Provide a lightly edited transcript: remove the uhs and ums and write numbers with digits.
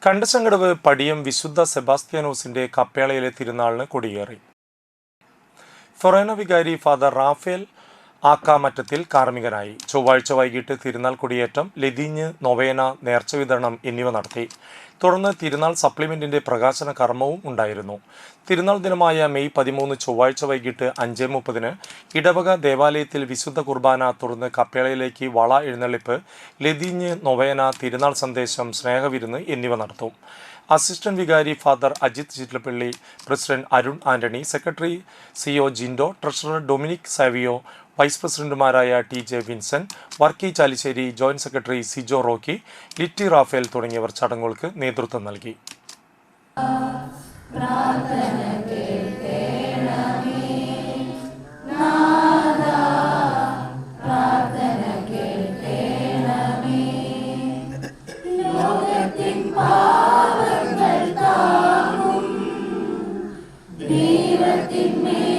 കണ്ടശങ്കടവ് പടിയം വിശുദ്ധ സെബാസ്ത്യാനോസിന്റെ കപ്പേളയിലെ തിരുനാളിന് കൊടിയേറി. ഫൊറോന വികാരി ഫാദർ റാഫേൽ ആക്കാമറ്റത്തിൽ കാർമ്മികനായി. ചൊവ്വാഴ്ച വൈകിട്ട് തിരുനാൾ കൊടിയേറ്റം, ലതീഞ്ഞ്, നൊവേന, നേർച്ച വിതരണം എന്നിവ നടത്തി. തുടർന്ന് തിരുനാൾ സപ്ലിമെന്റിന്റെ പ്രകാശന കർമ്മവും ഉണ്ടായിരുന്നു. തിരുനാൾ ദിനമായ മെയ് 13 ചൊവ്വാഴ്ച വൈകിട്ട് 5:30 ഇടവക ദേവാലയത്തിൽ വിശുദ്ധ കുർബാന, തുടർന്ന് കപ്പേളയിലേക്ക് വള എഴുന്നള്ളിപ്പ്, ലതീഞ്ഞ്, നൊവേന, തിരുനാൾ സന്ദേശം, സ്നേഹവിരുന്ന് എന്നിവ നടത്തും. അസിസ്റ്റന്റ് വികാരി father Ajith Chittilappally, president Arun Antony, secretary സിഒ ജിൻഡോ, ട്രഷറർ ഡൊമിനിക് സാവിയോ, വൈസ് പ്രസിഡന്റുമാരായ TJ Vincent, Varkey Chalissery, joint secretary Sijo Rocky, Litty Raphael തുടങ്ങിയവർ ചടങ്ങുകൾക്ക് നേതൃത്വം നൽകി. ദൈവത്തിന്മേൽ